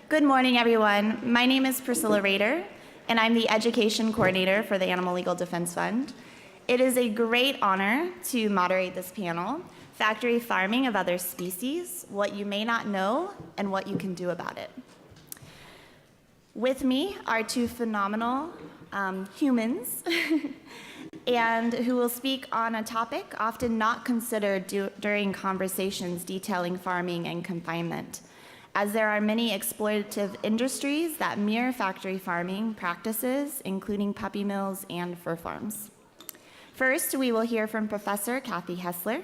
Good morning, everyone. My name is Priscilla Rader, and I'm the Education Coordinator for the Animal Legal Defense Fund. It is a great honor to moderate this panel, Factory Farming of Other Species, What You May Not Know and What You Can Do About It. With me are two phenomenal humans and who will speak on a topic often not considered during conversations detailing farming and confinement, as there are many exploitative industries that mirror factory farming practices, including puppy mills and fur farms. First, we will hear from Professor Kathy Hessler.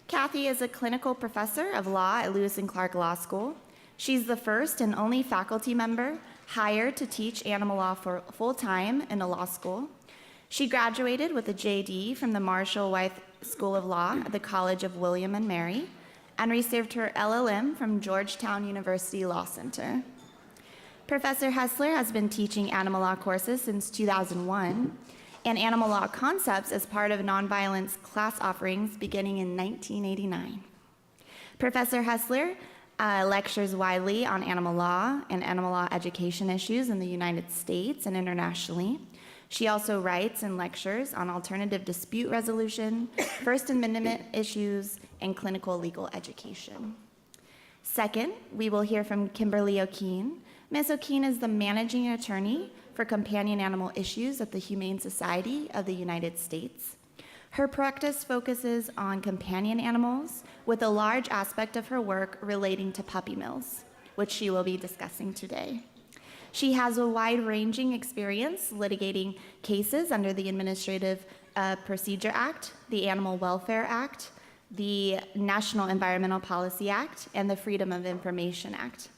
Kathy is a clinical professor of law at Lewis and Clark Law School. She's the first and only faculty member hired to teach animal law for full-time in a law school. She graduated with a JD from the Marshall Wythe School of Law at the College of William and Mary, and received her LLM from Georgetown University Law Center. Professor Hessler has been teaching animal law courses since 2001 and animal law concepts as part of nonviolence class offerings beginning in 1989. Professor Hessler lectures widely on animal law and animal law education issues in the United States and internationally. She also writes and lectures on alternative dispute resolution, First Amendment issues, and clinical legal education. Second, we will hear from Kimberly O'Keene. Ms. O'Keene is the managing attorney for companion animal issues at the Humane Society of the United States. Her practice focuses on companion animals, with a large aspect of her work relating to puppy mills, which she will be discussing today. She has a wide-ranging experience litigating cases under the Administrative Procedure Act, the Animal Welfare Act, the National Environmental Policy Act, and the Freedom of Information Act,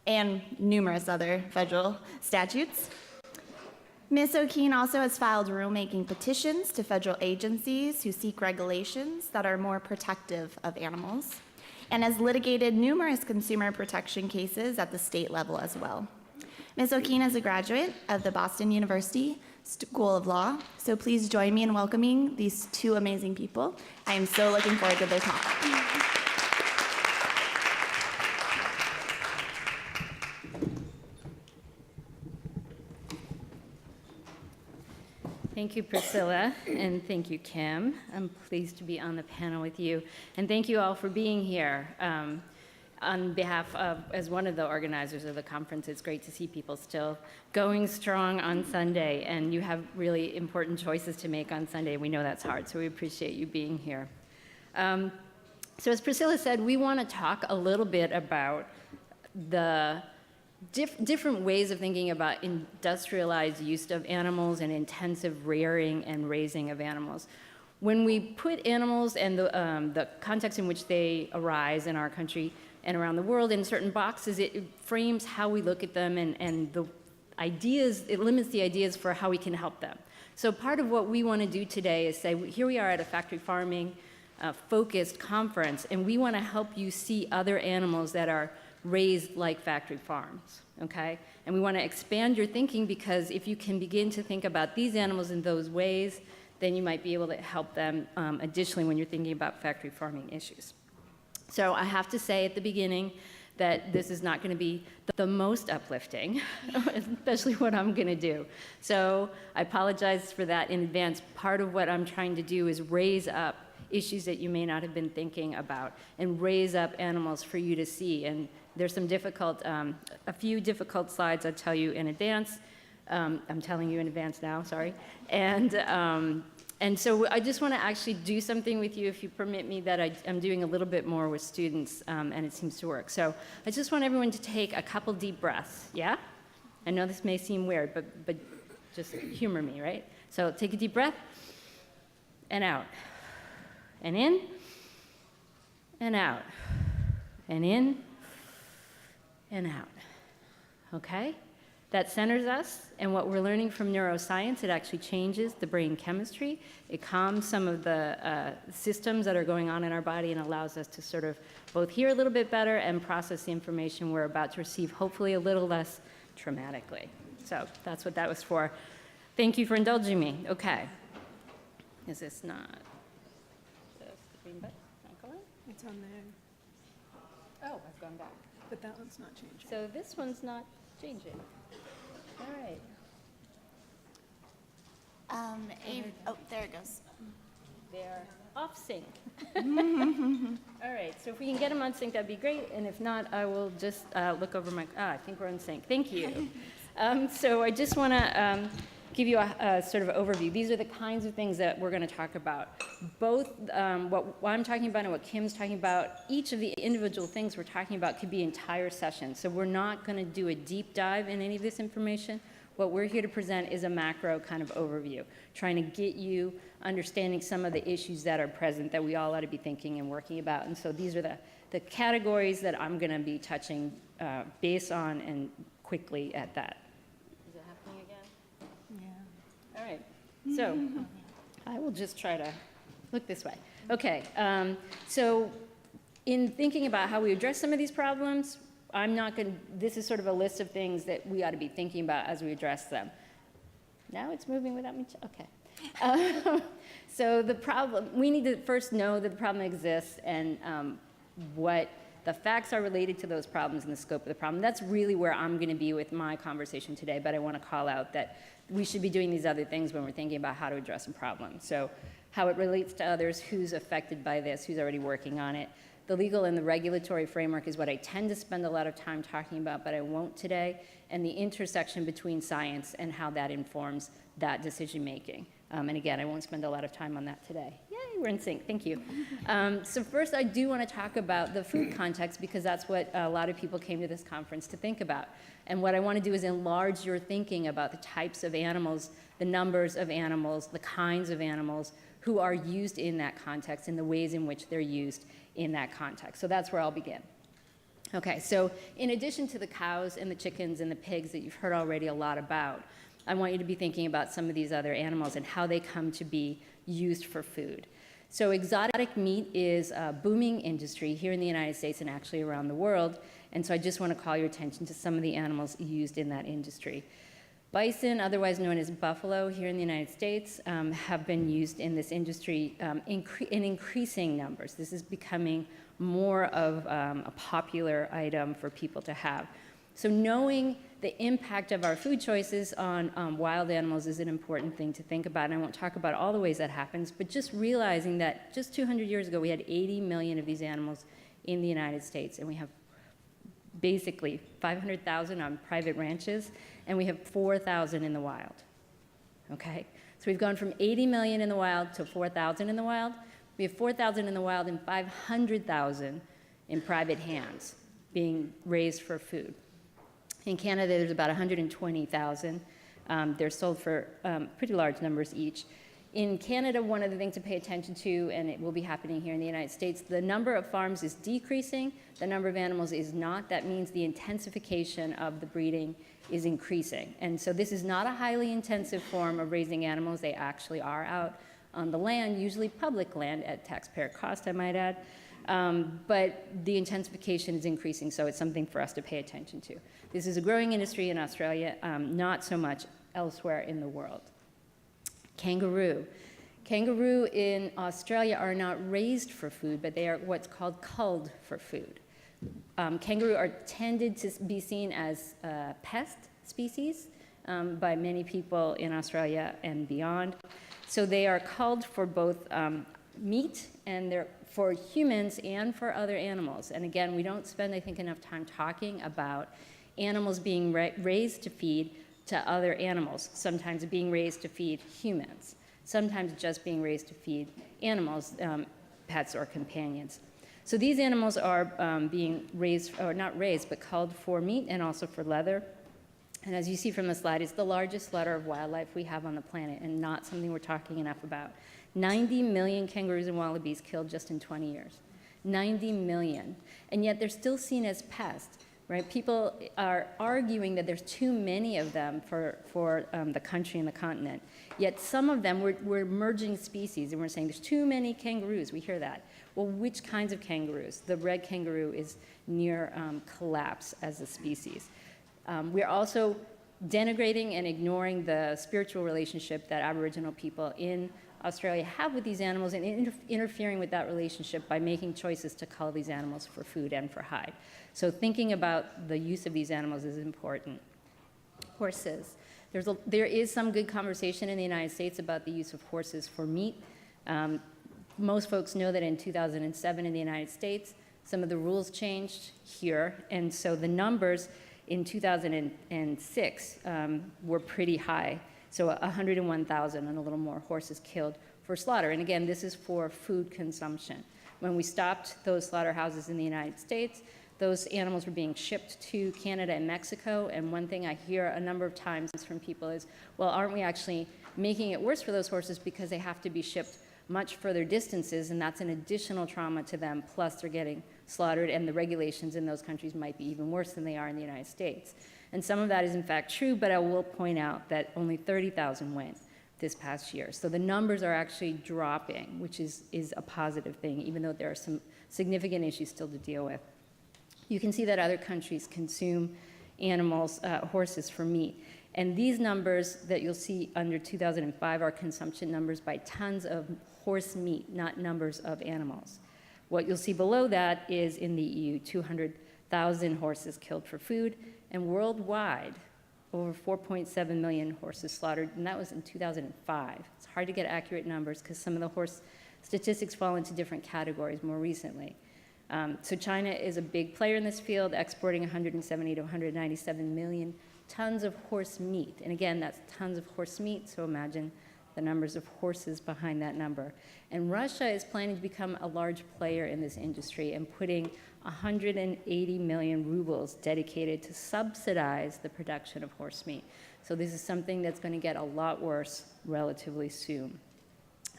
and numerous other federal statutes. Ms. O'Keene also has filed rulemaking petitions to federal agencies who seek regulations that are more protective of animals, and has litigated numerous consumer protection cases at the state level as well. Ms. O'Keene is a graduate of the Boston University School of Law, so please join me in welcoming these two amazing people. I am so looking forward to their talk. Thank you, Priscilla, and thank you, Kim. I'm pleased to be on the panel with you, and thank you all for being here. On behalf of, as one of the organizers of the conference, it's great to see people still going strong on Sunday, and you have really important choices to make on Sunday. We know that's hard, so we appreciate you being here. So as Priscilla said, we want to talk a little bit about the different ways of thinking about industrialized use of animals and intensive rearing and raising of animals. When we put animals and the context in which they arise in our country and around the world in certain boxes, it frames how we look at them, and the ideas, it limits the ideas for how we can help them. So part of what we want to do today is say, here we are at a factory farming focused conference, and we want to help you see other animals that are raised like factory farms, okay? And we want to expand your thinking, because if you can begin to think about these animals in those ways, then you might be able to help them additionally when you're thinking about factory farming issues. So I have to say at the beginning that this is not going to be the most uplifting, especially what I'm going to do. So I apologize for that in advance. Part of what I'm trying to do is raise up issues that you may not have been thinking about, and raise up animals for you to see. And there's some difficult, a few difficult slides I'll tell you in advance. I'm telling you in advance now, sorry. And so I just want to actually do something with you, if you permit me, that I'm doing a little bit more with students, and it seems to work. So I just want everyone to take a couple deep breaths, yeah? I know this may seem weird, but just humor me, right? So take a deep breath, and out, and in, and out, and in, and out, okay? That centers us, and what we're learning from neuroscience, it actually changes the brain chemistry. It calms some of the systems that are going on in our body, and allows us to sort of both hear a little bit better and process the information we're about to receive, hopefully a little less traumatically. So that's what that was for. Thank you for indulging me. Okay. Is this not the green button? Not going? It's on there. Oh, I've gone back. But that one's not changing. So this one's not changing. All right. Oh, there it goes. They're off sync. All right, so if we can get them on sync, that'd be great. And if not, I will just look over my, I think we're on sync. Thank you. So I just want to give you a sort of overview. These are the kinds of things that we're going to talk about. Both what I'm talking about and what Kim's talking about, each of the individual things we're talking about could be entire sessions. So we're not going to do a deep dive in any of this information. What we're here to present is a macro kind of overview, trying to get you understanding some of the issues that are present that we all ought to be thinking and working about. And so these are the categories that I'm going to be touching base on and quickly at that. Is it happening again? Yeah. All right. So I will just try to look this way. Okay. So in thinking about how we address some of these problems, I'm not going to, this is sort of a list of things that we ought to be thinking about as we address them. Now it's moving without me, okay. So the problem, we need to first know that the problem exists and what the facts are related to those problems and the scope of the problem. That's really where I'm going to be with my conversation today, but I want to call out that we should be doing these other things when we're thinking about how to address a problem. So how it relates to others, who's affected by this, who's already working on it. The legal and the regulatory framework is what I tend to spend a lot of time talking about, but I won't today, and the intersection between science and how that informs that decision making. And again, I won't spend a lot of time on that today. Yay, we're in sync, thank you. So first I do want to talk about the food context because that's what a lot of people came to this conference to think about. And what I want to do is enlarge your thinking about the types of animals, the numbers of animals, the kinds of animals who are used in that context and the ways in which they're used in that context. So that's where I'll begin. Okay, so in addition to the cows and the chickens and the pigs that you've heard already a lot about, I want you to be thinking about some of these other animals and how they come to be used for food. So exotic meat is a booming industry here in the United States and actually around the world, and so I just want to call your attention to some of the animals used in that industry. Bison, otherwise known as buffalo here in the United States, have been used in this industry in increasing numbers. This is becoming more of a popular item for people to have. So knowing the impact of our food choices on wild animals is an important thing to think about. And I won't talk about all the ways that happens, but just realizing that just 200 years ago, we had 80 million of these animals in the United States, and we have basically 500,000 on private ranches, and we have 4,000 in the wild, okay? So we've gone from 80 million in the wild to 4,000 in the wild. We have 4,000 in the wild and 500,000 in private hands being raised for food. In Canada, there's about 120,000. They're sold for pretty large numbers each. In Canada, one of the things to pay attention to, and it will be happening here in the United States, the number of farms is decreasing, the number of animals is not. That means the intensification of the breeding is increasing. And so this is not a highly intensive form of raising animals. They actually are out on the land, usually public land at taxpayer cost, I might add. But the intensification is increasing, so it's something for us to pay attention to. This is a growing industry in Australia, not so much elsewhere in the world. Kangaroo. Kangaroo in Australia are not raised for food, but they are what's called culled for food. Kangaroo are tended to be seen as pest species by many people in Australia and beyond. So they are culled for both meat and they're for humans and for other animals. And again, we don't spend, I think, enough time talking about animals being raised to feed to other animals, sometimes being raised to feed humans, sometimes just being raised to feed animals, pets or companions. So these animals are being raised, or not raised, but culled for meat and also for leather. And as you see from the slide, it's the largest slaughter of wildlife we have on the planet and not something we're talking enough about. 90 million kangaroos and wallabies killed just in 20 years. 90 million. And yet they're still seen as pests. Right? People are arguing that there's too many of them for the country and the continent. Yet some of them, we're merging species, and we're saying there's too many kangaroos. We hear that. Well, which kinds of kangaroos? The red kangaroo is near collapse as a species. We're also denigrating and ignoring the spiritual relationship that Aboriginal people in Australia have with these animals and interfering with that relationship by making choices to cull these animals for food and for hide. So thinking about the use of these animals is important. Horses. There is some good conversation in the United States about the use of horses for meat. Most folks know that in 2007 in the United States, some of the rules changed here, and so the numbers in 2006 were pretty high. So 101,000 and a little more horses killed for slaughter. And again, this is for food consumption. When we stopped those slaughterhouses in the United States, those animals were being shipped to Canada and Mexico. And one thing I hear a number of times from people is, well, aren't we actually making it worse for those horses because they have to be shipped much further distances, and that's an additional trauma to them, plus they're getting slaughtered, and the regulations in those countries might be even worse than they are in the United States. And some of that is in fact true, but I will point out that only 30,000 went this past year. So the numbers are actually dropping, which is a positive thing, even though there are some significant issues still to deal with. You can see that other countries consume animals, horses for meat. And these numbers that you'll see under 2005 are consumption numbers by tons of horse meat, not numbers of animals. What you'll see below that is in the EU, 200,000 horses killed for food, and worldwide, over 4.7 million horses slaughtered, and that was in 2005. It's hard to get accurate numbers because some of the horse statistics fall into different categories more recently. So China is a big player in this field, exporting 170 to 197 million tons of horse meat. And again, that's tons of horse meat, so imagine the numbers of horses behind that number. And Russia is planning to become a large player in this industry and putting 180 million rubles dedicated to subsidize the production of horse meat. So this is something that's going to get a lot worse relatively soon.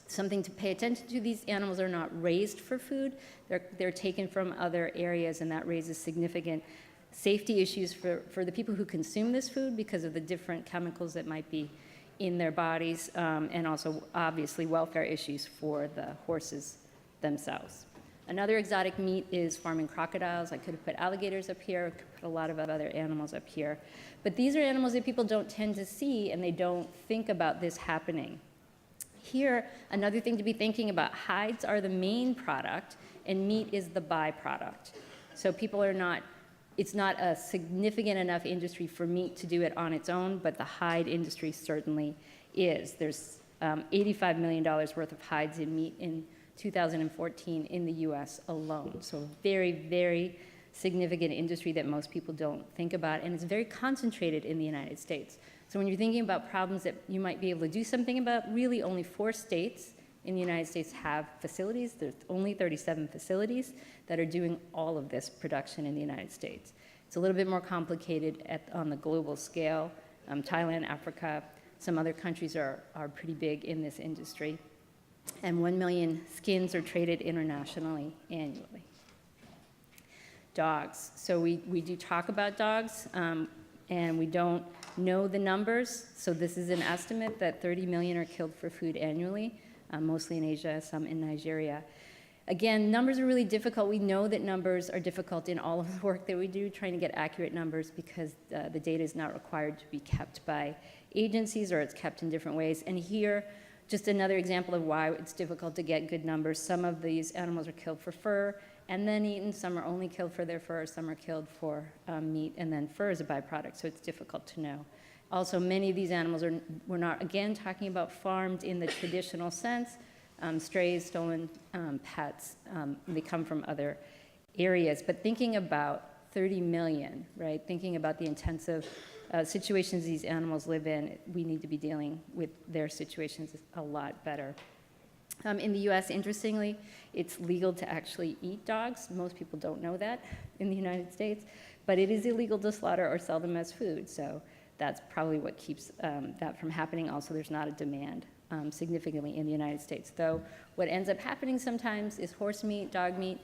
Something to pay attention to, these animals are not raised for food. They're taken from other areas, and that raises significant safety issues for the people who consume this food because of the different chemicals that might be in their bodies, and also obviously welfare issues for the horses themselves. Another exotic meat is farming crocodiles. I could have put alligators up here, I could put a lot of other animals up here. But these are animals that people don't tend to see, and they don't think about this happening. Here, another thing to be thinking about, hides are the main product, and meat is the byproduct. So people are not, it's not a significant enough industry for meat to do it on its own, but the hide industry certainly is. There's $85 million worth of hides in meat in 2014 in the US alone. So a very, very significant industry that most people don't think about, and it's very concentrated in the United States. So when you're thinking about problems that you might be able to do something about, really only 4 states in the United States have facilities. There's only 37 facilities that are doing all of this production in the United States. It's a little bit more complicated on the global scale. Thailand, Africa, some other countries are pretty big in this industry. And 1 million skins are traded internationally annually. Dogs. So we do talk about dogs, and we don't know the numbers. So this is an estimate that 30 million are killed for food annually, mostly in Asia, some in Nigeria. Again, numbers are really difficult. We know that numbers are difficult in all of the work that we do, trying to get accurate numbers because the data is not required to be kept by agencies, or it's kept in different ways. And here, just another example of why it's difficult to get good numbers. Some of these animals are killed for fur and then eaten. Some are only killed for their fur. Some are killed for meat, and then fur is a byproduct, so it's difficult to know. Also, many of these animals we're not, again, talking about farmed in the traditional sense. Strays, stolen pets, they come from other areas. But thinking about 30 million, right? Thinking about the intensive situations these animals live in, we need to be dealing with their situations a lot better. In the US, interestingly, it's legal to actually eat dogs. Most people don't know that in the United States, but it is illegal to slaughter or sell them as food. So that's probably what keeps that from happening. Also, there's not a demand significantly in the United States. Though what ends up happening sometimes is horse meat, dog meat,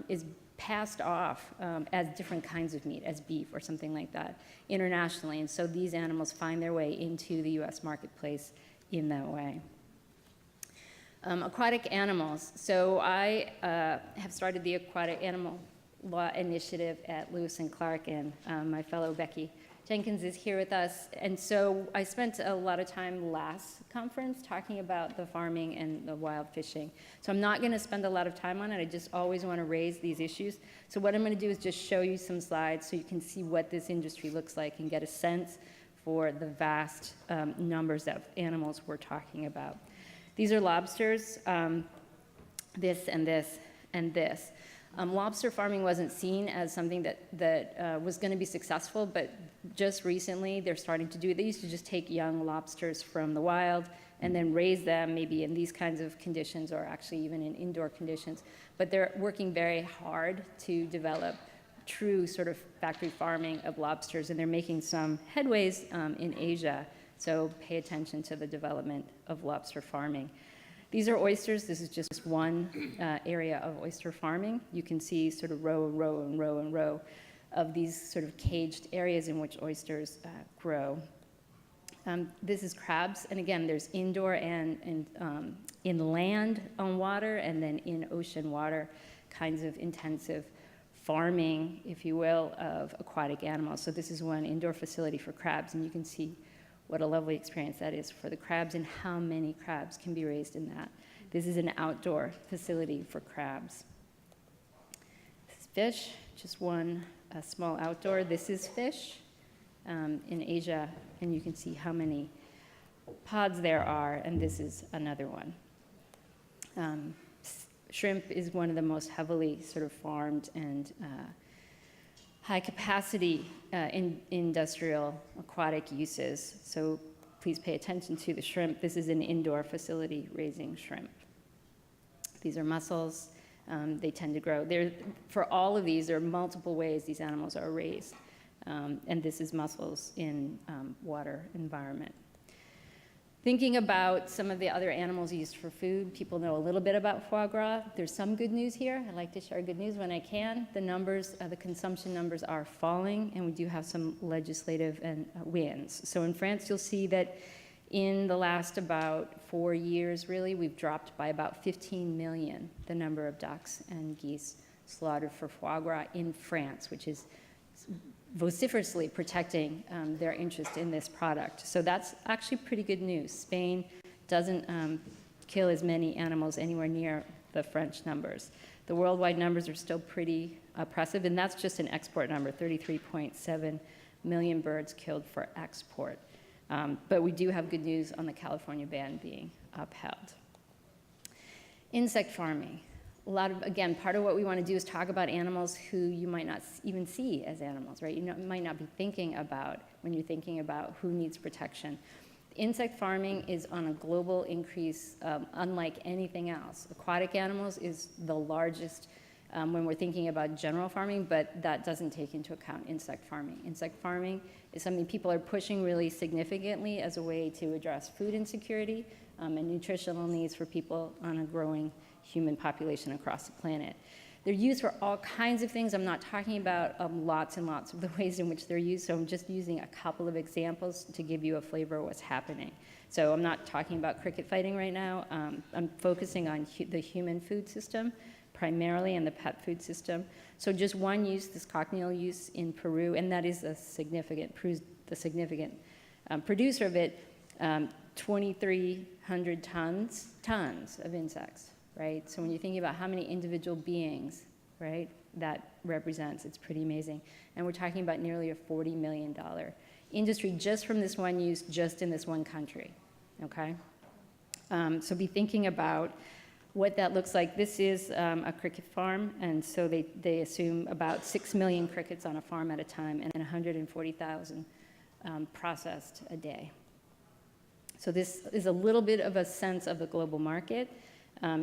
is passed off as different kinds of meat, as beef or something like that, internationally. And so these animals find their way into the US marketplace in that way. Aquatic animals. So I have started the Aquatic Animal Law Initiative at Lewis and Clark, and my fellow Becky Jenkins is here with us. And so I spent a lot of time last conference talking about the farming and the wild fishing. So I'm not going to spend a lot of time on it. I just always want to raise these issues. So what I'm going to do is just show you some slides so you can see what this industry looks like and get a sense for the vast numbers of animals we're talking about. These are lobsters, this and this and this. Lobster farming wasn't seen as something that was going to be successful, but just recently they're starting to do it. They used to just take young lobsters from the wild and then raise them maybe in these kinds of conditions or actually even in indoor conditions. But they're working very hard to develop true sort of factory farming of lobsters, and they're making some headways in Asia. So pay attention to the development of lobster farming. These are oysters. This is just one area of oyster farming. You can see sort of row and row and row and row of these sort of caged areas in which oysters grow. This is crabs, and again, there's indoor and inland on water, and then in ocean water kinds of intensive farming, if you will, of aquatic animals. So this is one indoor facility for crabs, and you can see what a lovely experience that is for the crabs and how many crabs can be raised in that. This is an outdoor facility for crabs. This is fish, just one small outdoor. This is fish in Asia, and you can see how many pods there are, and this is another one. Shrimp is one of the most heavily sort of farmed and high capacity industrial aquatic uses. So please pay attention to the shrimp. This is an indoor facility raising shrimp. These are mussels. They tend to grow. For all of these, there are multiple ways these animals are raised. And this is mussels in water environment. Thinking about some of the other animals used for food, people know a little bit about foie gras. There's some good news here. I like to share good news when I can. The numbers, the consumption numbers are falling, and we do have some legislative wins. So in France, you'll see that in the last about 4 years, really, we've dropped by about 15 million the number of ducks and geese slaughtered for foie gras in France, which is vociferously protecting their interest in this product. So that's actually pretty good news. Spain doesn't kill as many animals anywhere near the French numbers. The worldwide numbers are still pretty oppressive, and that's just an export number, 33.7 million birds killed for export. But we do have good news on the California ban being upheld. Insect farming. Again, part of what we want to do is talk about animals who you might not even see as animals, right? You might not be thinking about when you're thinking about who needs protection. Insect farming is on a global increase, unlike anything else. Aquatic animals is the largest when we're thinking about general farming, but that doesn't take into account insect farming. Insect farming is something people are pushing really significantly as a way to address food insecurity and nutritional needs for people on a growing human population across the planet. They're used for all kinds of things. I'm not talking about lots and lots of the ways in which they're used, so I'm just using a couple of examples to give you a flavor of what's happening. So I'm not talking about cricket fighting right now. I'm focusing on the human food system, primarily, and the pet food system. So just one use, this cochineal use in Peru, and that is the significant producer of it, 2,300 tons of insects. Right? So when you're thinking about how many individual beings, right, that represents, it's pretty amazing. And we're talking about nearly a $40 million industry just from this one use, just in this one country, okay? So be thinking about what that looks like. This is a cricket farm, and so they assume about 6 million crickets on a farm at a time and 140,000 processed a day. So this is a little bit of a sense of the global market.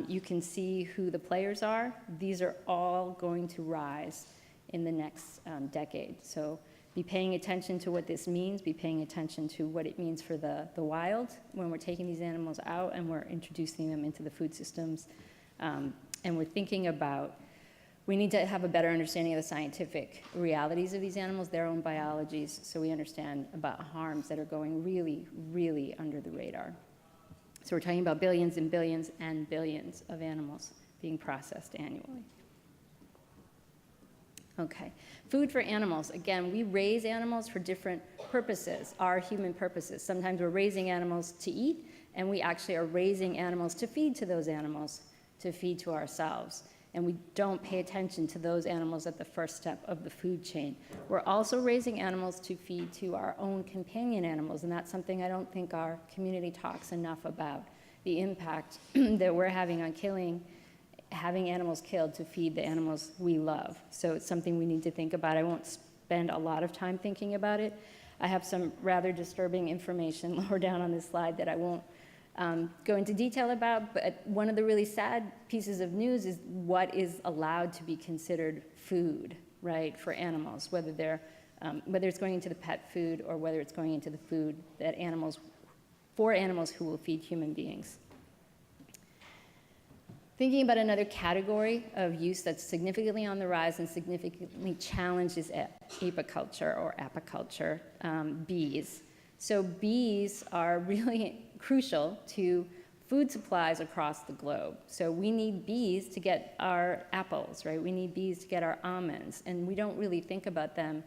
You can see who the players are. These are all going to rise in the next decade. So be paying attention to what this means, be paying attention to what it means for the wild when we're taking these animals out and we're introducing them into the food systems. And we're thinking about, we need to have a better understanding of the scientific realities of these animals, their own biologies, so we understand about harms that are going really, really under the radar. So we're talking about billions and billions and billions of animals being processed annually. Okay, food for animals. Again, we raise animals for different purposes, our human purposes. Sometimes we're raising animals to eat, and we actually are raising animals to feed to those animals, to feed to ourselves. And we don't pay attention to those animals at the first step of the food chain. We're also raising animals to feed to our own companion animals, and that's something I don't think our community talks enough about, the impact that we're having on having animals killed to feed the animals we love. So it's something we need to think about. I won't spend a lot of time thinking about it. I have some rather disturbing information lower down on this slide that I won't go into detail about, but one of the really sad pieces of news is what is allowed to be considered food, right, for animals, whether it's going into the pet food or whether it's going into the food that for animals who will feed human beings. Thinking about another category of use that's significantly on the rise and significantly challenges apiculture or apiculture, bees. So bees are really crucial to food supplies across the globe. So we need bees to get our apples, right? We need bees to get our almonds, and we don't really think about them.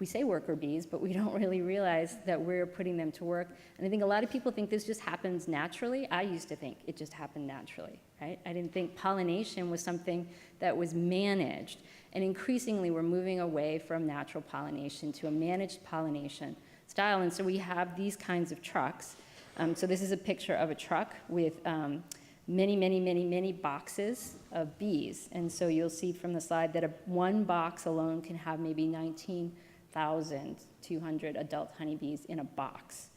We say worker bees, but we don't really realize that we're putting them to work. And I think a lot of people think this just happens naturally. I used to think it just happened naturally, right? I didn't think pollination was something that was managed. And increasingly, we're moving away from natural pollination to a managed pollination style. And so we have these kinds of trucks. So this is a picture of a truck with many boxes of bees. And so you'll see from the slide that one box alone can have maybe 19,200 adult honeybees in a box.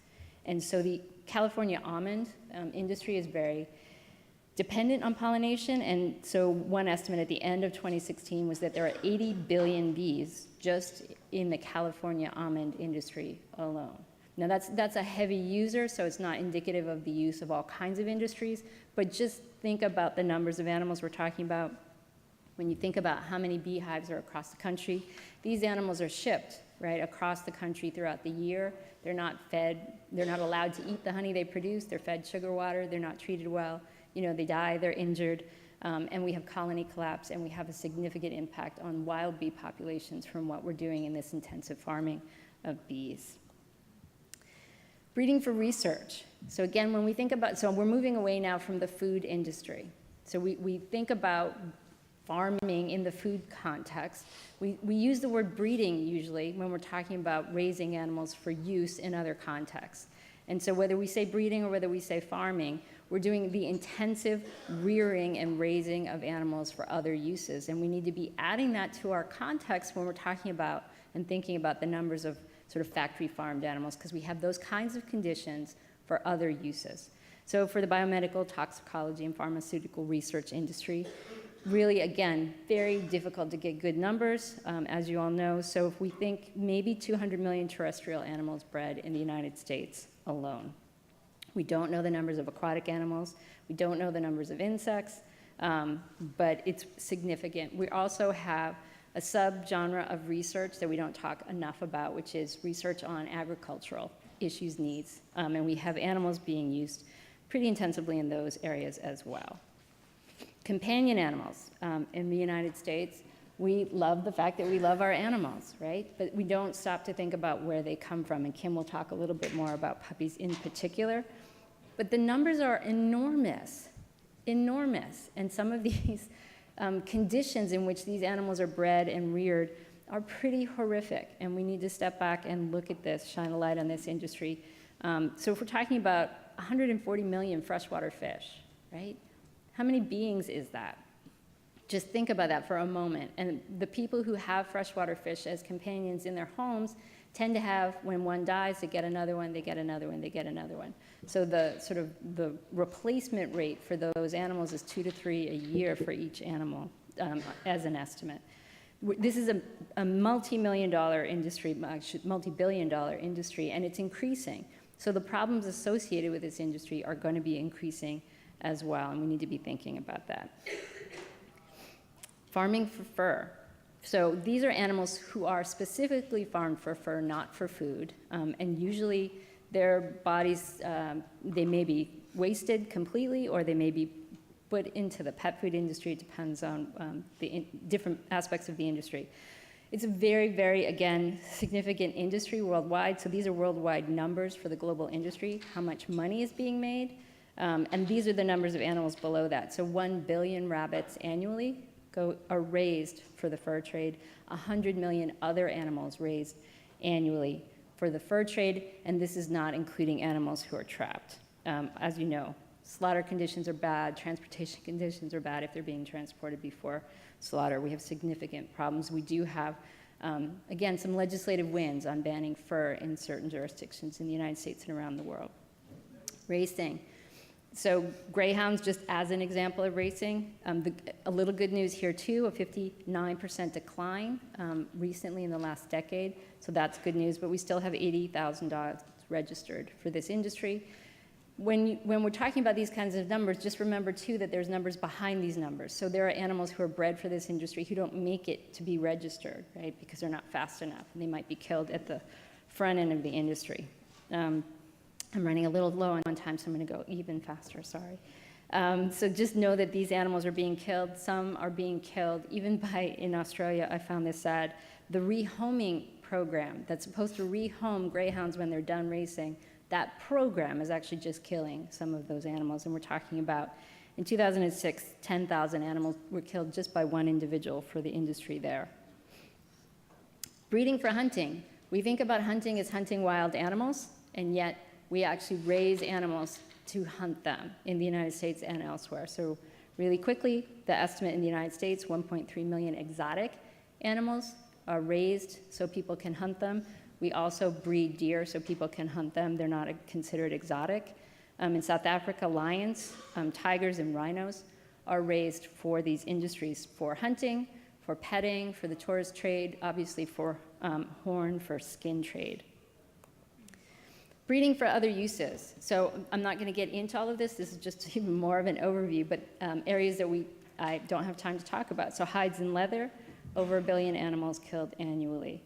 And so the California almond industry is very dependent on pollination. And so one estimate at the end of 2016 was that there are 80 billion bees just in the California almond industry alone. Now that's a heavy user, so it's not indicative of the use of all kinds of industries, but just think about the numbers of animals we're talking about. When you think about how many beehives are across the country, these animals are shipped, right, across the country throughout the year. They're not allowed to eat the honey they produce. They're fed sugar water. They're not treated well. They die, they're injured, and we have colony collapse, and we have a significant impact on wild bee populations from what we're doing in this intensive farming of bees. Breeding for research. So again, when we think about, we're moving away now from the food industry. So we think about farming in the food context. We use the word breeding usually when we're talking about raising animals for use in other contexts. And so whether we say breeding or whether we say farming, we're doing the intensive rearing and raising of animals for other uses. And we need to be adding that to our context when we're talking about and thinking about the numbers of sort of factory farmed animals, because we have those kinds of conditions for other uses. So for the biomedical, toxicology, and pharmaceutical research industry, really, again, very difficult to get good numbers, as you all know. So if we think maybe 200 million terrestrial animals bred in the United States alone. We don't know the numbers of aquatic animals. We don't know the numbers of insects, but it's significant. We also have a subgenre of research that we don't talk enough about, which is research on agricultural issues, needs, and we have animals being used pretty intensively in those areas as well. Companion animals in the United States, we love the fact that we love our animals, right? But we don't stop to think about where they come from, and Kim will talk a little bit more about puppies in particular. But the numbers are enormous, and some of these conditions in which these animals are bred and reared are pretty horrific, and we need to step back and look at this, shine a light on this industry. So if we're talking about 140 million freshwater fish, right? How many beings is that? Just think about that for a moment. And the people who have freshwater fish as companions in their homes tend to have, when one dies, they get another one, they get another one, they get another one. So the replacement rate for those animals is 2 to 3 a year for each animal, as an estimate. This is a multi-million-dollar industry, multi-billion-dollar industry, and it's increasing. So the problems associated with this industry are going to be increasing as well, and we need to be thinking about that. Farming for fur. So these are animals who are specifically farmed for fur, not for food, and usually their bodies, they may be wasted completely, or they may be put into the pet food industry. It depends on different aspects of the industry. It's a very, very, again, significant industry worldwide. So these are worldwide numbers for the global industry, how much money is being made. And these are the numbers of animals below that. So 1 billion rabbits annually are raised for the fur trade, 100 million other animals raised annually for the fur trade, and this is not including animals who are trapped. As you know, slaughter conditions are bad, transportation conditions are bad if they're being transported before slaughter. We have significant problems. We do have, again, some legislative wins on banning fur in certain jurisdictions in the United States and around the world. Racing. So greyhounds, just as an example of racing, a little good news here too, a 59% decline recently in the last decade. So that's good news, but we still have 80,000 dogs registered for this industry. When we're talking about these kinds of numbers, just remember too that there's numbers behind these numbers. So there are animals who are bred for this industry who don't make it to be registered, right? Because they're not fast enough and they might be killed at the front end of the industry. I'm running a little low on time, so I'm going to go even faster, sorry. So just know that these animals are being killed. Some are being killed even by, in Australia, I found this sad, the rehoming program that's supposed to rehome greyhounds when they're done racing. That program is actually just killing some of those animals. And we're talking about, in 2006, 10,000 animals were killed just by one individual for the industry there. Breeding for hunting. We think about hunting as hunting wild animals, and yet we actually raise animals to hunt them in the United States and elsewhere. So really quickly, the estimate in the United States, 1.3 million exotic animals are raised so people can hunt them. We also breed deer so people can hunt them. They're not considered exotic. In South Africa, lions, tigers, and rhinos are raised for these industries, for hunting, for petting, for the tourist trade, obviously for horn, for skin trade. Breeding for other uses. So I'm not going to get into all of this. This is just even more of an overview, but areas that I don't have time to talk about. So hides and leather, over 1 billion animals killed annually.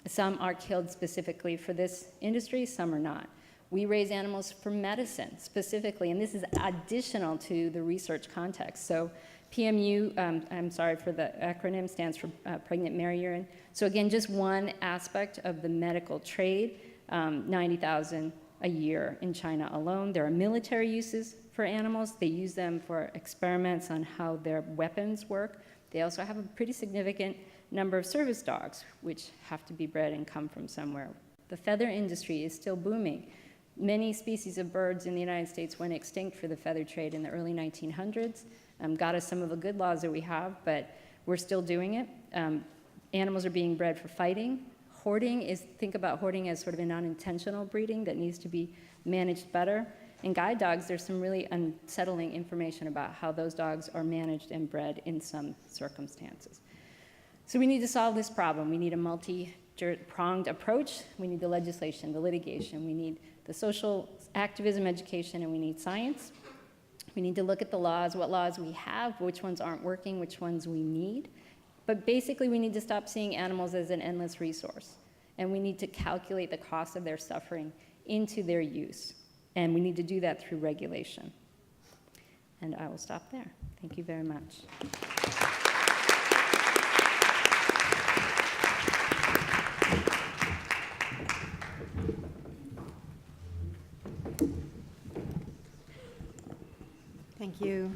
Some are killed specifically for this industry, some are not. We raise animals for medicine specifically, and this is additional to the research context. So PMU, I'm sorry for the acronym, stands for pregnant mare urine. So again, just one aspect of the medical trade, 90,000 a year in China alone. There are military uses for animals. They use them for experiments on how their weapons work. They also have a pretty significant number of service dogs, which have to be bred and come from somewhere. The feather industry is still booming. Many species of birds in the United States went extinct for the feather trade in the early 1900s. Got us some of the good laws that we have, but we're still doing it. Animals are being bred for fighting. Hoarding think about hoarding as sort of an unintentional breeding that needs to be managed better. In guide dogs, there's some really unsettling information about how those dogs are managed and bred in some circumstances. So we need to solve this problem. We need a multi-pronged approach. We need the legislation, the litigation. We need the social activism education, and we need science. We need to look at the laws, what laws we have, which ones aren't working, which ones we need. But basically, we need to stop seeing animals as an endless resource. And we need to calculate the cost of their suffering into their use. And we need to do that through regulation. And I will stop there. Thank you very much. Thank you.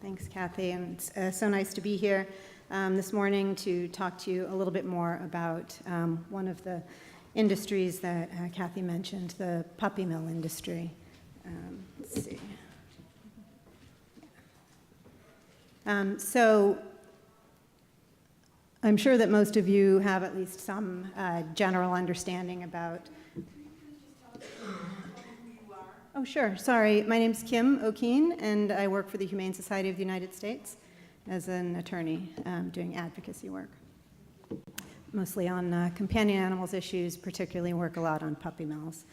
Thanks, Kathy. And it's so nice to be here this morning to talk to you a little bit more about one of the industries that Kathy mentioned, the puppy mill industry. Let's see. So I'm sure that most of you have at least some general understanding about. Oh, sure. Sorry. My name's Kim O'Keen, and I work for the Humane Society of the United States as an attorney doing advocacy work, mostly on companion animals issues, particularly work a lot on puppy mills.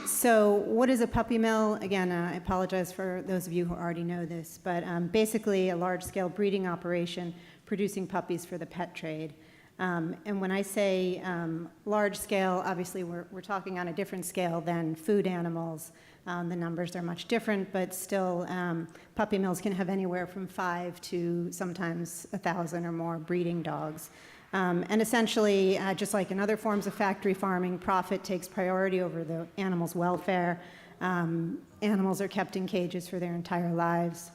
So what is a puppy mill? Again, I apologize for those of you who already know this, but basically a large-scale breeding operation producing puppies for the pet trade. And when I say large scale, obviously we're talking on a different scale than food animals. The numbers are much different, but still puppy mills can have anywhere from 5 to sometimes 1,000 or more breeding dogs. And essentially, just like in other forms of factory farming, profit takes priority over the animal's welfare. Animals are kept in cages for their entire lives,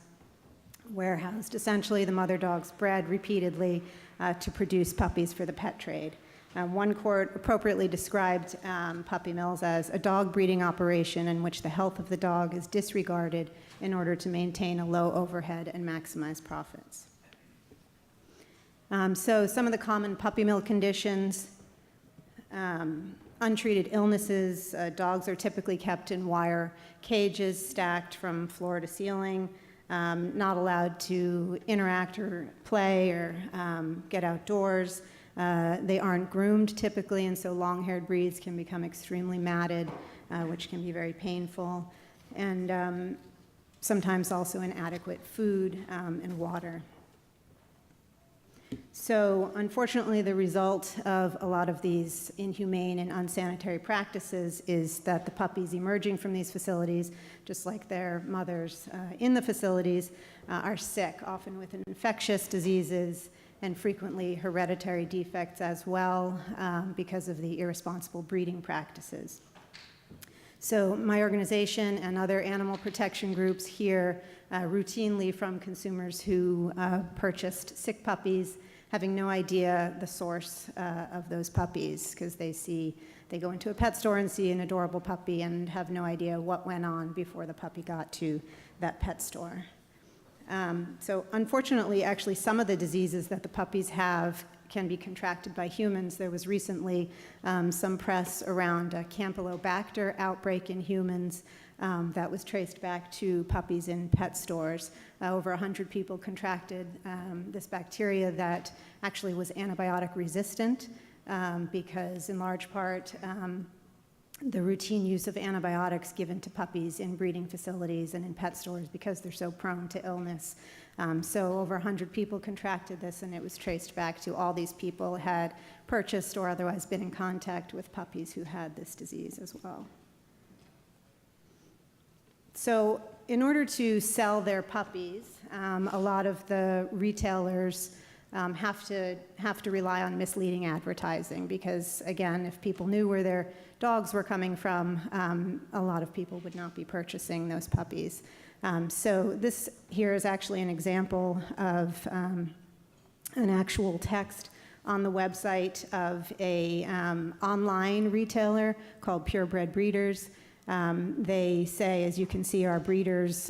warehoused. Essentially, the mother dog's bred repeatedly to produce puppies for the pet trade. One court appropriately described puppy mills as a dog breeding operation in which the health of the dog is disregarded in order to maintain a low overhead and maximize profits. So some of the common puppy mill conditions, untreated illnesses. Dogs are typically kept in wire cages stacked from floor to ceiling, not allowed to interact or play or get outdoors. They aren't groomed typically, and so long-haired breeds can become extremely matted, which can be very painful, and sometimes also inadequate food and water. So unfortunately, the result of a lot of these inhumane and unsanitary practices is that the puppies emerging from these facilities, just like their mothers in the facilities, are sick, often with infectious diseases and frequently hereditary defects as well because of the irresponsible breeding practices. So my organization and other animal protection groups hear routinely from consumers who purchased sick puppies, having no idea the source of those puppies, because they go into a pet store and see an adorable puppy and have no idea what went on before the puppy got to that pet store. So unfortunately, actually, some of the diseases that the puppies have can be contracted by humans. There was recently some press around a Campylobacter outbreak in humans that was traced back to puppies in pet stores. Over 100 people contracted this bacteria that actually was antibiotic resistant because in large part the routine use of antibiotics given to puppies in breeding facilities and in pet stores because they're so prone to illness. So over 100 people contracted this, and it was traced back to all these people had purchased or otherwise been in contact with puppies who had this disease as well. So in order to sell their puppies, a lot of the retailers have to rely on misleading advertising because, again, if people knew where their dogs were coming from, a lot of people would not be purchasing those puppies. So this here is actually an example of an actual text on the website of a online retailer called Purebred Breeders. They say, as you can see, our breeders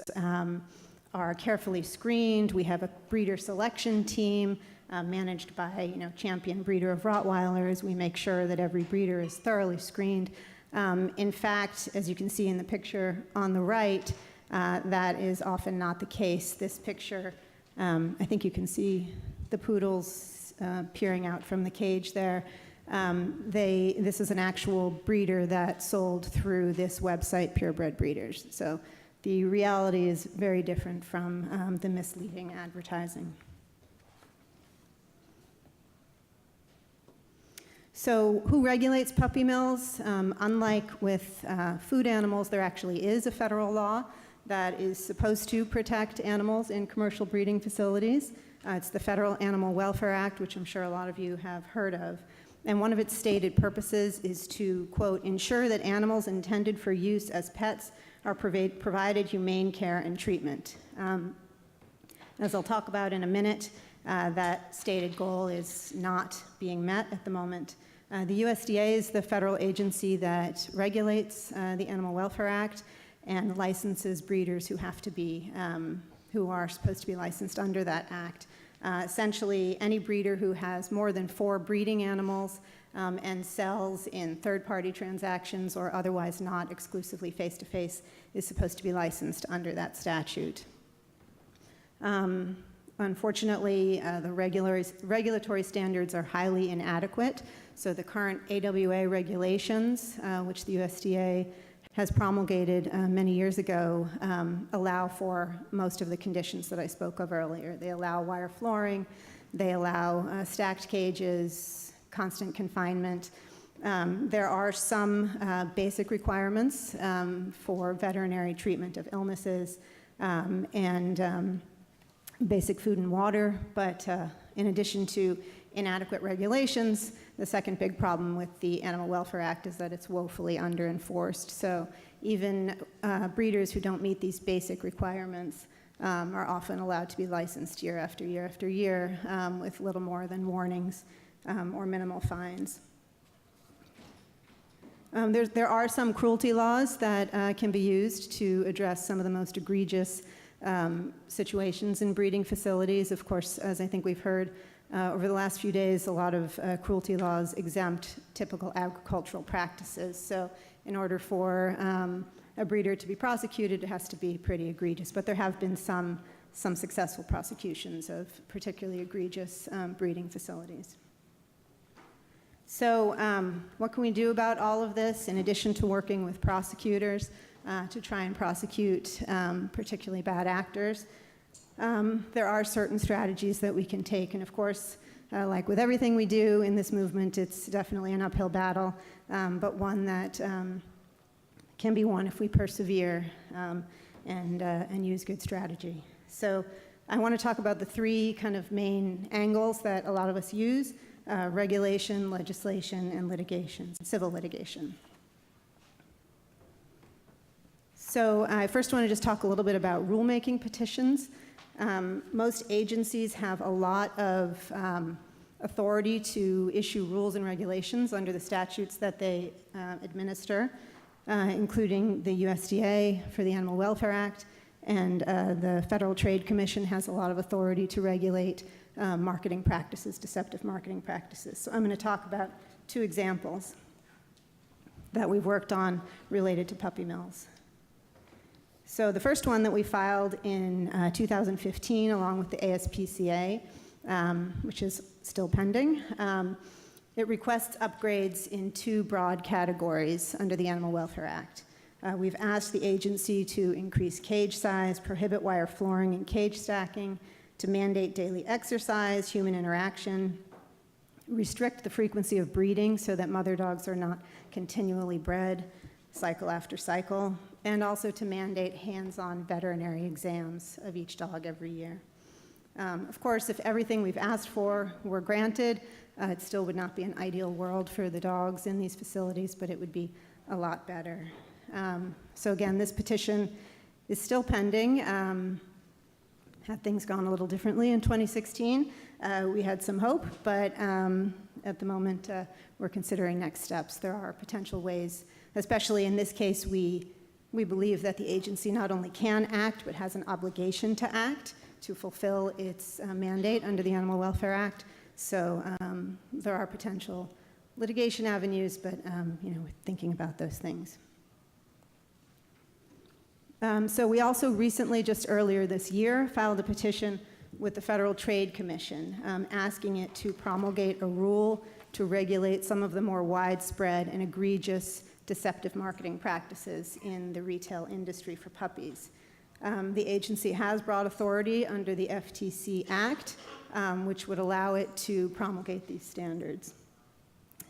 are carefully screened. We have a breeder selection team managed by champion breeder of Rottweilers. We make sure that every breeder is thoroughly screened. In fact, as you can see in the picture on the right, that is often not the case. This picture, I think you can see the poodles peering out from the cage there. This is an actual breeder that sold through this website, Purebred Breeders. So the reality is very different from the misleading advertising. So who regulates puppy mills? Unlike with food animals, there actually is a federal law that is supposed to protect animals in commercial breeding facilities. It's the Federal Animal Welfare Act, which I'm sure a lot of you have heard of. And one of its stated purposes is to, quote, ensure that animals intended for use as pets are provided humane care and treatment. As I'll talk about in a minute, that stated goal is not being met at the moment. The USDA is the federal agency that regulates the Animal Welfare Act and licenses breeders who who are supposed to be licensed under that act. Essentially, any breeder who has more than 4 breeding animals and sells in third-party transactions or otherwise not exclusively face-to-face is supposed to be licensed under that statute. Unfortunately, the regulatory standards are highly inadequate, so the current AWA regulations, which the USDA has promulgated many years ago, allow for most of the conditions that I spoke of earlier. They allow wire flooring, They allow stacked cages, constant confinement. There are some basic requirements for veterinary treatment of illnesses and basic food and water, but in addition to inadequate regulations, the second big problem with the Animal Welfare Act is that it's woefully under-enforced. So even breeders who don't meet these basic requirements are often allowed to be licensed year after year after year with little more than warnings or minimal fines. There are some cruelty laws that can be used to address some of the most egregious situations in breeding facilities. Of course, as I think we've heard over the last few days, a lot of cruelty laws exempt typical agricultural practices. So in order for a breeder to be prosecuted, it has to be pretty egregious. But there have been some successful prosecutions of particularly egregious breeding facilities. So what can we do about all of this in addition to working with prosecutors to try and prosecute particularly bad actors? There are certain strategies that we can take, and of course, like with everything we do in this movement, it's definitely an uphill battle, but one that can be won if we persevere and use good strategy. So I want to talk about the three kind of main angles that a lot of us use: regulation, legislation, and litigation, civil litigation. So I first want to just talk a little bit about rulemaking petitions. Most agencies have a lot of authority to issue rules and regulations under the statutes that they administer, including the USDA for the Animal Welfare Act, and the Federal Trade Commission has a lot of authority to regulate marketing practices, deceptive marketing practices. So I'm going to talk about two examples that we've worked on related to puppy mills. So the first one that we filed in 2015 along with the ASPCA, which is still pending, it requests upgrades in two broad categories under the Animal Welfare Act. We've asked the agency to increase cage size, prohibit wire flooring and cage stacking, to mandate daily exercise, human interaction, restrict the frequency of breeding so that mother dogs are not continually bred cycle after cycle, and also to mandate hands-on veterinary exams of each dog every year. Of course, if everything we've asked for were granted, it still would not be an ideal world for the dogs in these facilities, but it would be a lot better. So again, this petition is still pending. Had things gone a little differently in 2016, we had some hope, but at the moment, we're considering next steps. There are potential ways, especially in this case, we believe that the agency not only can act, but has an obligation to act to fulfill its mandate under the Animal Welfare Act. So there are potential litigation avenues, but we're thinking about those things. So we also recently, just earlier this year, filed a petition with the Federal Trade Commission asking it to promulgate a rule to regulate some of the more widespread and egregious deceptive marketing practices in the retail industry for puppies. The agency has broad authority under the FTC Act, which would allow it to promulgate these standards.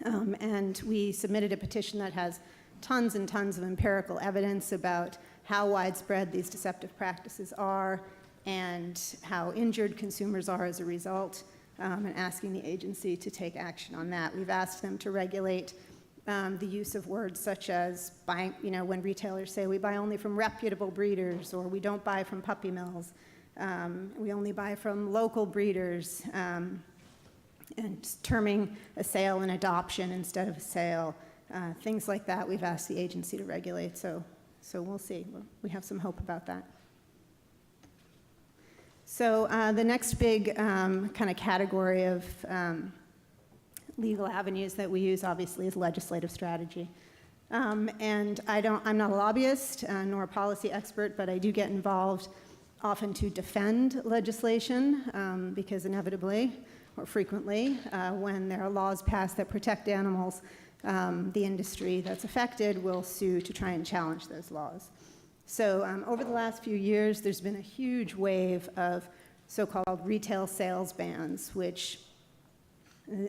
And we submitted a petition that has tons and tons of empirical evidence about how widespread these deceptive practices are and how injured consumers are as a result, and asking the agency to take action on that. We've asked them to regulate the use of words such as buying, when retailers say we buy only from reputable breeders, or we don't buy from puppy mills, we only buy from local breeders, and terming a sale an adoption instead of a sale, things like that we've asked the agency to regulate, so we'll see. We have some hope about that. So the next big kind of category of legal avenues that we use, obviously, is legislative strategy. And I'm not a lobbyist nor a policy expert, but I do get involved often to defend legislation because inevitably or frequently, when there are laws passed that protect animals, the industry that's affected will sue to try and challenge those laws. So over the last few years, there's been a huge wave of so-called retail sales bans, which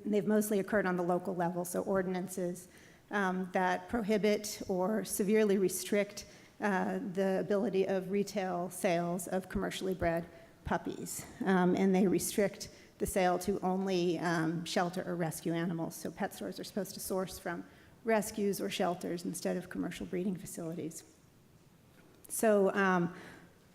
they've mostly occurred on the local level, so ordinances that prohibit or severely restrict the ability of retail sales of commercially bred puppies. And they restrict the sale to only shelter or rescue animals. So pet stores are supposed to source from rescues or shelters instead of commercial breeding facilities. So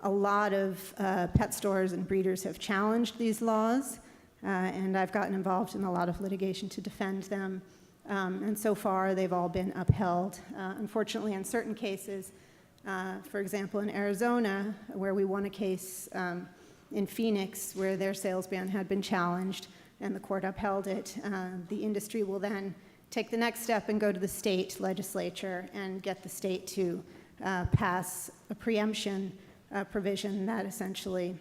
a lot of pet stores and breeders have challenged these laws, and I've gotten involved in a lot of litigation to defend them. And so far, they've all been upheld. Unfortunately, in certain cases, for example, in Arizona, where we won a case in Phoenix where their sales ban had been challenged and the court upheld it, the industry will then take the next step and go to the state legislature and get the state to pass a preemption provision that essentially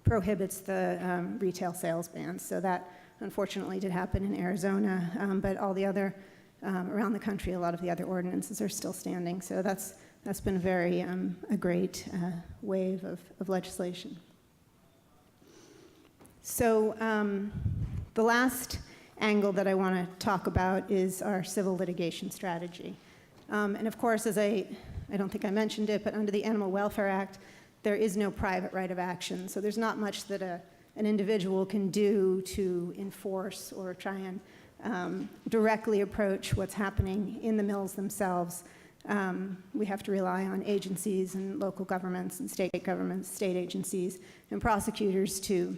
prohibits the retail sales bans. So that unfortunately did happen in Arizona, but all the other, around the country, a lot of the other ordinances are still standing. So that's been a great wave of legislation. So the last angle that I want to talk about is our civil litigation strategy. And of course, as I don't think I mentioned it, but under the Animal Welfare Act, there is no private right of action. So there's not much that an individual can do to enforce or try and directly approach what's happening in the mills themselves. We have to rely on agencies and local governments and state governments, state agencies, and prosecutors to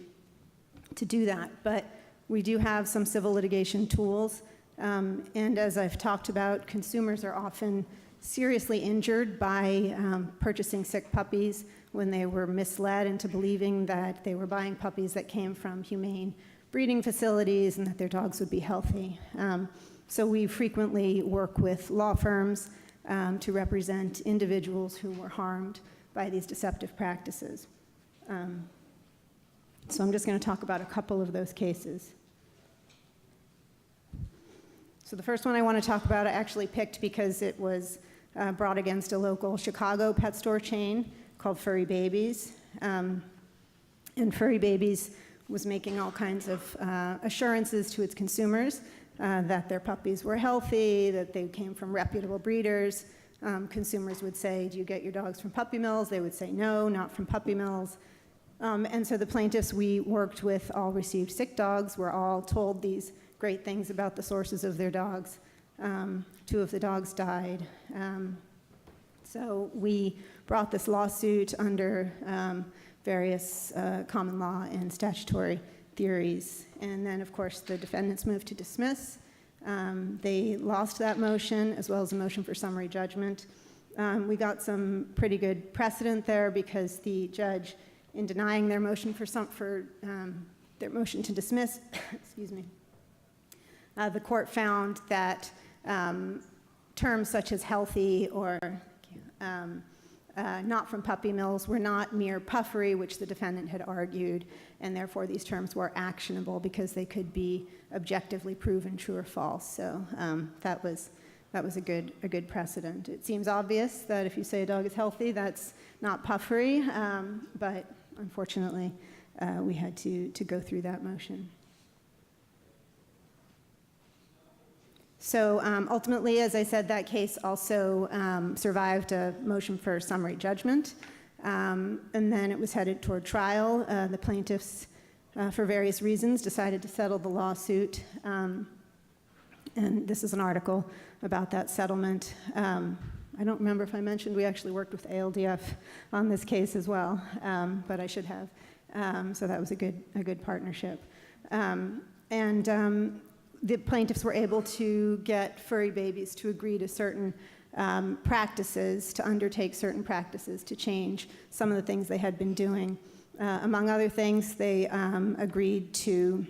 do that. But we do have some civil litigation tools. And as I've talked about, consumers are often seriously injured by purchasing sick puppies when they were misled into believing that they were buying puppies that came from humane breeding facilities and that their dogs would be healthy. So we frequently work with law firms to represent individuals who were harmed by these deceptive practices. So I'm just going to talk about a couple of those cases. So the first one I want to talk about I actually picked because it was brought against a local Chicago pet store chain called Furry Babies. And Furry Babies was making all kinds of assurances to its consumers that their puppies were healthy, that they came from reputable breeders. Consumers would say, "Do you get your dogs from puppy mills?" They would say, "No, not from puppy mills." And so the plaintiffs we worked with all received sick dogs, were all told these great things about the sources of their dogs. 2 of the dogs died. So we brought this lawsuit under various common law and statutory theories. And then, of course, the defendants moved to dismiss. They lost that motion, as well as a motion for summary judgment. We got some pretty good precedent there because the judge, in denying their motion their motion to dismiss, excuse me, the court found that terms such as healthy or not from puppy mills were not mere puffery, which the defendant had argued, and therefore these terms were actionable because they could be objectively proven true or false. So that was a good precedent. It seems obvious that if you say a dog is healthy, that's not puffery, but unfortunately we had to go through that motion. So ultimately, as I said, that case also survived a motion for summary judgment, and then it was headed toward trial. The plaintiffs, for various reasons, decided to settle the lawsuit, and this is an article about that settlement. I don't remember if I mentioned we actually worked with ALDF on this case as well, but I should have. So that was a good partnership. The plaintiffs were able to get Furry Babies to agree to certain practices, to undertake certain practices to change some of the things they had been doing. Among other things, they agreed to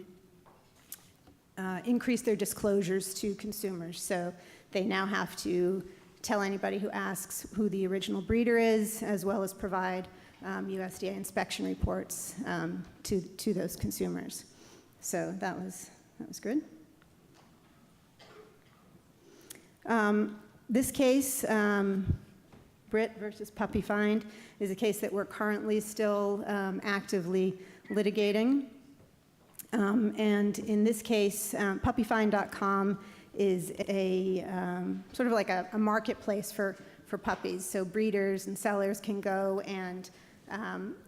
increase their disclosures to consumers. So they now have to tell anybody who asks who the original breeder is, as well as provide USDA inspection reports to those consumers. So that was good. This case, Britt versus Puppy Find, is a case that we're currently still actively litigating. And in this case, puppyfind.com is a sort of like a marketplace for puppies. So breeders and sellers can go and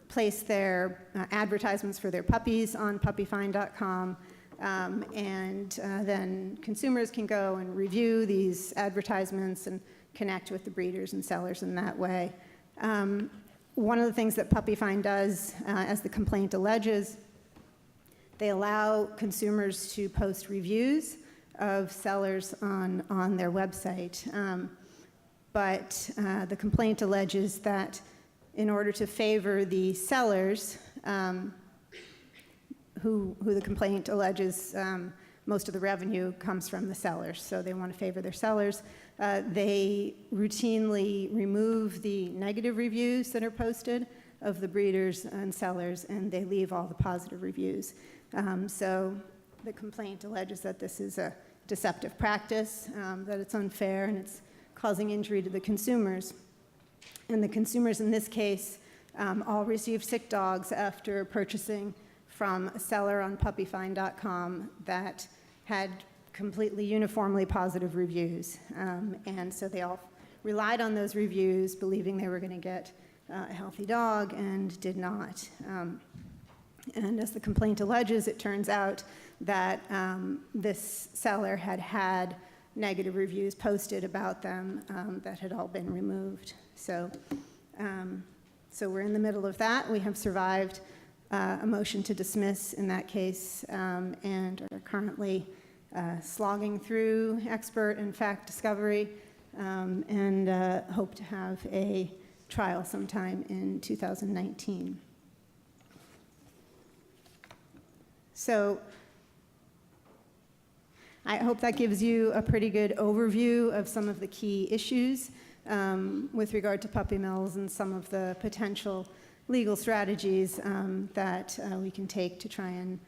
place their advertisements for their puppies on puppyfind.com. And then consumers can go and review these advertisements and connect with the breeders and sellers in that way. One of the things that Puppyfind does, as the complaint alleges, they allow consumers to post reviews of sellers on their website. But the complaint alleges that in order to favor the sellers, who the complaint alleges most of the revenue comes from the sellers, so they want to favor their sellers. They routinely remove the negative reviews that are posted of the breeders and sellers, and they leave all the positive reviews. So the complaint alleges that this is a deceptive practice, that it's unfair, and it's causing injury to the consumers. And the consumers in this case all received sick dogs after purchasing from a seller on puppyfind.com that had completely uniformly positive reviews. And so they all relied on those reviews, believing they were going to get a healthy dog, and did not. And as the complaint alleges, it turns out that this seller had negative reviews posted about them that had all been removed. So we're in the middle of that. We have survived a motion to dismiss in that case, and are currently slogging through expert and fact discovery, and hope to have a trial sometime in 2019. So I hope that gives you a pretty good overview of some of the key issues with regard to puppy mills and some of the potential legal strategies that we can take to try and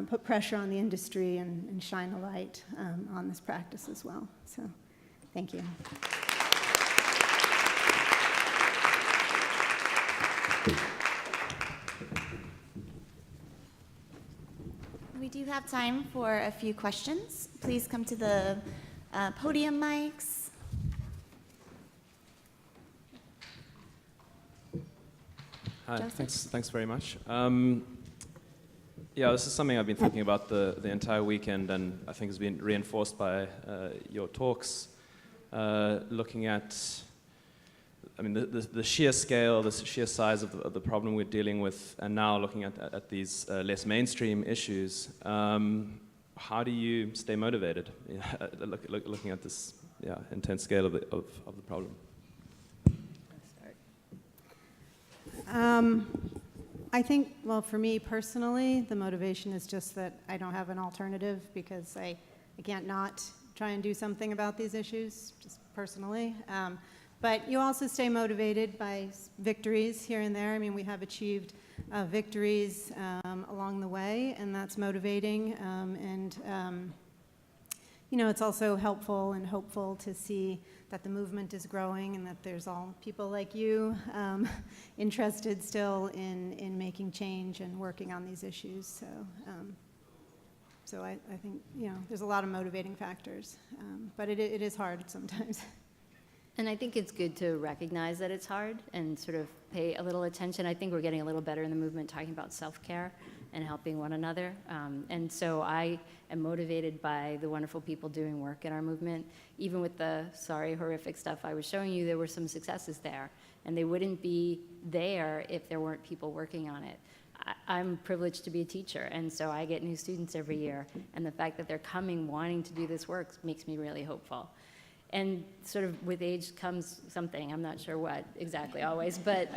put pressure on the industry and shine a light on this practice as well. So, thank you. We do have time for a few questions. Please come to the podium mics. Hi, Joseph? thanks very much. Yeah, this is something I've been thinking about the entire weekend, and I think has been reinforced by your talks, looking at, I mean, the sheer scale, the sheer size of the problem we're dealing with, and now looking at these less mainstream issues. How do you stay motivated, looking at this intense scale of the problem? I think, well, for me personally, the motivation is just that I don't have an alternative, because I can't not try and do something about these issues, just personally. But you also stay motivated by victories here and there. I mean, we have achieved victories along the way, and that's motivating. You know, it's also helpful and hopeful to see that the movement is growing, and that there's all people like you interested still in making change and working on these issues. So I think, you know, there's a lot of motivating factors, but it is hard sometimes. And I think it's good to recognize that it's hard and sort of pay a little attention. I think we're getting a little better in the movement talking about self-care and helping one another. And so I am motivated by the wonderful people doing work in our movement. Even with the horrific stuff I was showing you, there were some successes there. And they wouldn't be there if there weren't people working on it. I'm privileged to be a teacher, and so I get new students every year. And the fact that they're coming wanting to do this work makes me really hopeful. And sort of with age comes something, I'm not sure what exactly always, but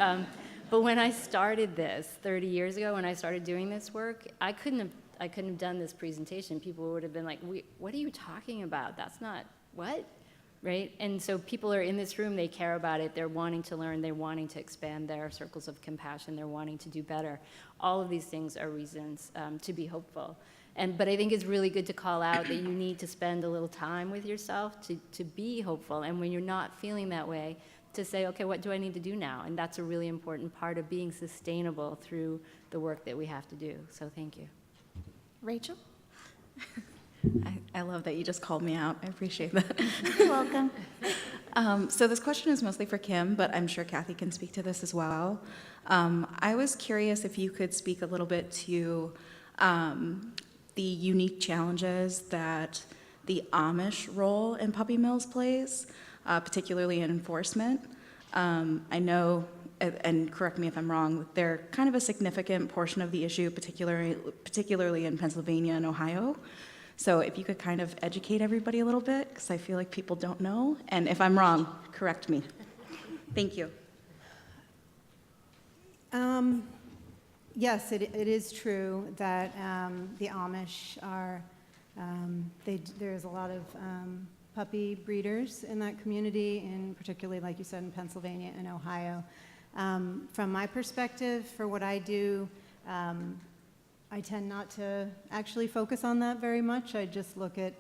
when I started this 30 years ago, when I started doing this work, I couldn't have done this presentation. People would have been like, what are you talking about? That's not, what? Right? And so people are in this room, they care about it, they're wanting to learn, they're wanting to expand their circles of compassion, they're wanting to do better. All of these things are reasons to be hopeful. But I think it's really good to call out that you need to spend a little time with yourself to be hopeful. And when you're not feeling that way, to say, okay, what do I need to do now? And that's a really important part of being sustainable through the work that we have to do. So thank you. Rachel? I love that you just called me out. I appreciate that. You're welcome. So this question is mostly for Kim, but I'm sure Kathy can speak to this as well. I was curious if you could speak a little bit to the unique challenges that the Amish role in puppy mills plays, particularly in enforcement. I know, and correct me if I'm wrong, they're kind of a significant portion of the issue, particularly in Pennsylvania and Ohio. So if you could kind of educate everybody a little bit, because I feel like people don't know. And if I'm wrong, correct me. Thank you. Yes, it is true that the Amish are, there's a lot of puppy breeders in that community, and particularly, like you said, in Pennsylvania and Ohio. From my perspective, for what I do, I tend not to actually focus on that very much. I just look at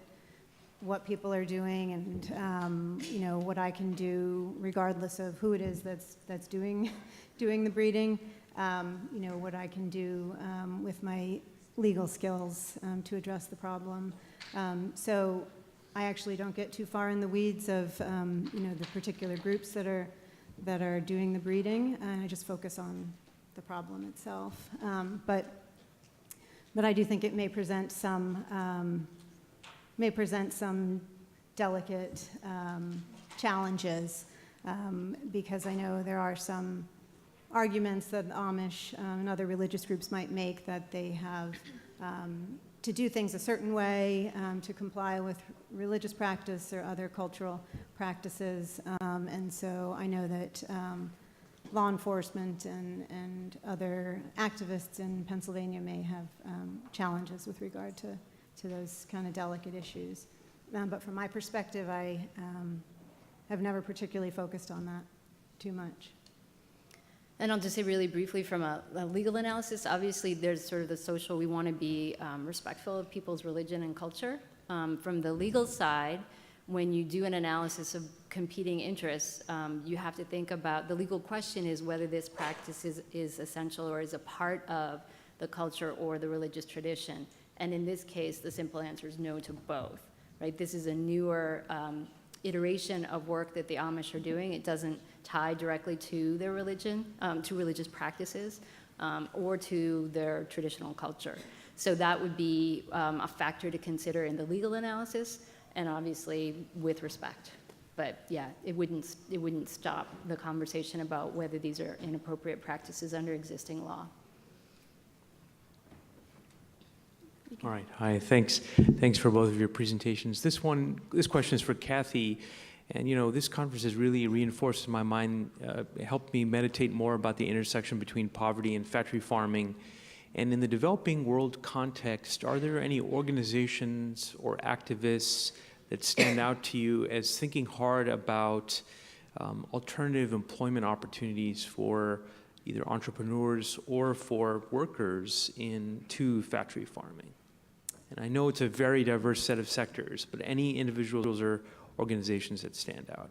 what people are doing and you know, what I can do regardless of who it is that's doing the breeding. You know, what I can do with my legal skills to address the problem. So I actually don't get too far in the weeds of you know, the particular groups that are doing the breeding, and I just focus on the problem itself. But I do think it may present some delicate challenges because I know there are some arguments that the Amish and other religious groups might make that they have to do things a certain way to comply with religious practice or other cultural practices. And so I know that law enforcement and other activists in Pennsylvania may have challenges with regard to those kind of delicate issues. But from my perspective, I have never particularly focused on that too much. And I'll just say really briefly from a legal analysis, obviously there's sort of the social, we want to be respectful of people's religion and culture. From the legal side, when you do an analysis of competing interests, you have to think about, the legal question is whether this practice is essential or is a part of the culture or the religious tradition. And in this case, the simple answer is no to both, right? This is a newer iteration of work that the Amish are doing. It doesn't tie directly to their religion, to religious practices, or to their traditional culture. So that would be a factor to consider in the legal analysis, and obviously with respect. But yeah, it wouldn't stop the conversation about whether these are inappropriate practices under existing law. All right. Hi. Thanks for both of your presentations. This question is for Kathy, and you know, this conference has really reinforced in my mind, helped me meditate more about the intersection between poverty and factory farming. And in the developing world context, are there any organizations or activists that stand out to you as thinking hard about alternative employment opportunities for either entrepreneurs or for workers into factory farming? And I know it's a very diverse set of sectors, but any individuals or organizations that stand out?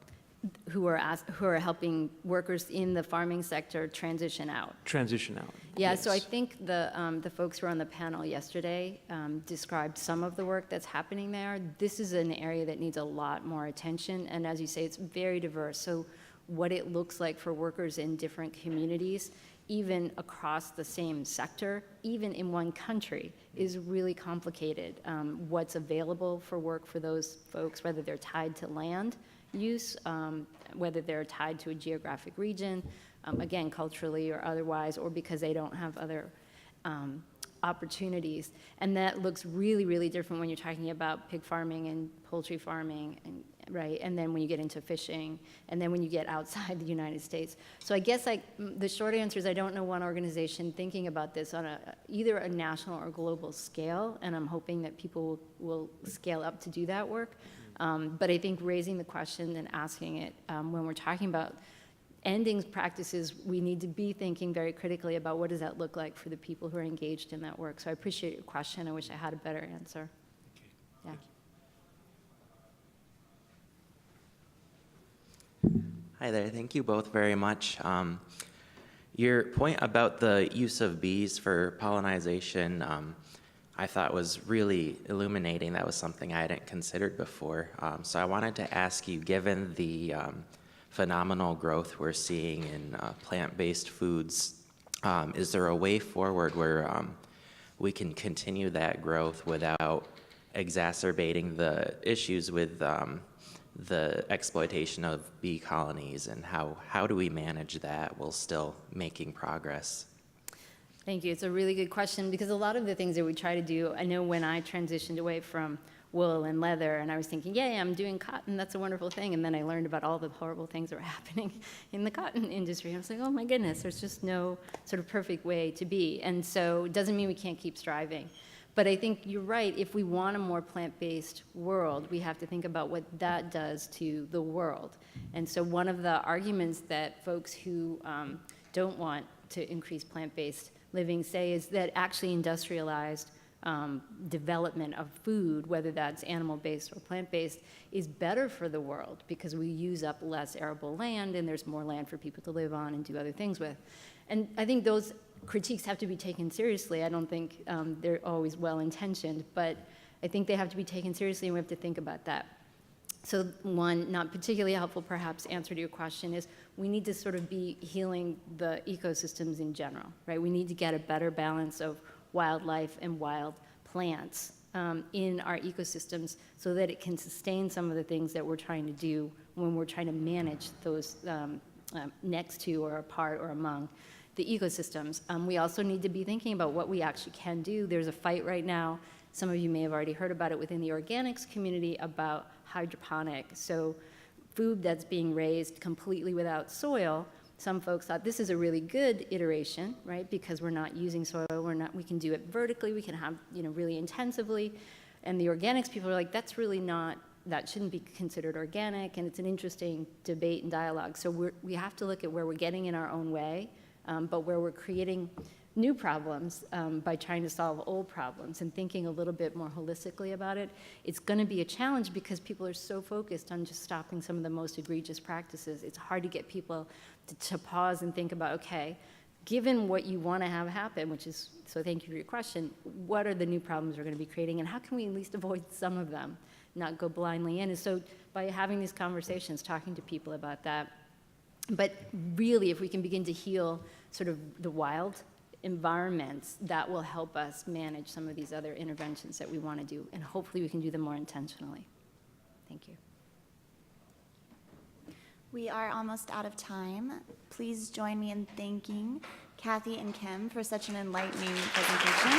Who are helping workers in the farming sector transition out. Transition out. Yeah, Yes. so I think the folks who were on the panel yesterday described some of the work that's happening there. This is an area that needs a lot more attention, and as you say, it's very diverse. So what it looks like for workers in different communities, even across the same sector, even in one country, is really complicated. What's available for work for those folks, whether they're tied to land use, whether they're tied to a geographic region, again, culturally or otherwise, or because they don't have other opportunities. And that looks really, really different when you're talking about pig farming and poultry farming, and right? And then when you get into fishing, and then when you get outside the United States. So I guess the short answer is I don't know one organization thinking about this on either a national or global scale, and I'm hoping that people will scale up to do that work. But I think raising the question and asking it when we're talking about ending practices, we need to be thinking very critically about what does that look like for the people who are engaged in that work. So I appreciate your question. I wish I had a better answer. Yeah. Hi there. Thank you both very much. Your point about the use of bees for pollination, I thought was really illuminating. That was something I hadn't considered before. So I wanted to ask you, given the phenomenal growth we're seeing in plant-based foods, is there a way forward where we can continue that growth without exacerbating the issues with the exploitation of bee colonies, and how do we manage that while still making progress? Thank you. It's a really good question because a lot of the things that we try to do, I know when I transitioned away from wool and leather and I was thinking, yeah, I'm doing cotton, that's a wonderful thing. And then I learned about all the horrible things that were happening in the cotton industry. I was like, oh my goodness, there's just no sort of perfect way to be. And so it doesn't mean we can't keep striving. But I think you're right, if we want a more plant-based world, we have to think about what that does to the world. And so one of the arguments that folks who don't want to increase plant-based living say is that actually industrialized development of food, whether that's animal-based or plant-based, is better for the world because we use up less arable land and there's more land for people to live on and do other things with. And I think those critiques have to be taken seriously. I don't think they're always well-intentioned, but I think they have to be taken seriously and we have to think about that. So one not particularly helpful perhaps answer to your question is we need to sort of be healing the ecosystems in general, right? We need to get a better balance of wildlife and wild plants in our ecosystems so that it can sustain some of the things that we're trying to do when we're trying to manage those next to or apart or among the ecosystems. We also need to be thinking about what we actually can do. There's a fight right now, some of you may have already heard about it within the organics community, about hydroponic. So food that's being raised completely without soil. Some folks thought this is a really good iteration, right? Because we're not using soil, we can do it vertically, we can have, really intensively. And the organics people are like, that's really not, that shouldn't be considered organic. And it's an interesting debate and dialogue. So we have to look at where we're getting in our own way, but where we're creating new problems by trying to solve old problems and thinking a little bit more holistically about it. It's going to be a challenge because people are so focused on just stopping some of the most egregious practices. It's hard to get people to pause and think about, okay, given what you want to have happen, which is, so thank you for your question, what are the new problems we're going to be creating and how can we at least avoid some of them, not go blindly in? And so by having these conversations, talking to people about that, but really if we can begin to heal sort of the wild environments, that will help us manage some of these other interventions that we want to do, and hopefully we can do them more intentionally. Thank you. We are almost out of time. Please join me in thanking Kathy and Kim for such an enlightening presentation.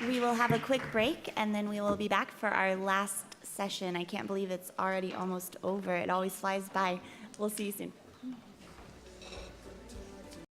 We will have a quick break, and then we will be back for our last session. I can't believe it's already almost over. It always flies by. We'll see you soon.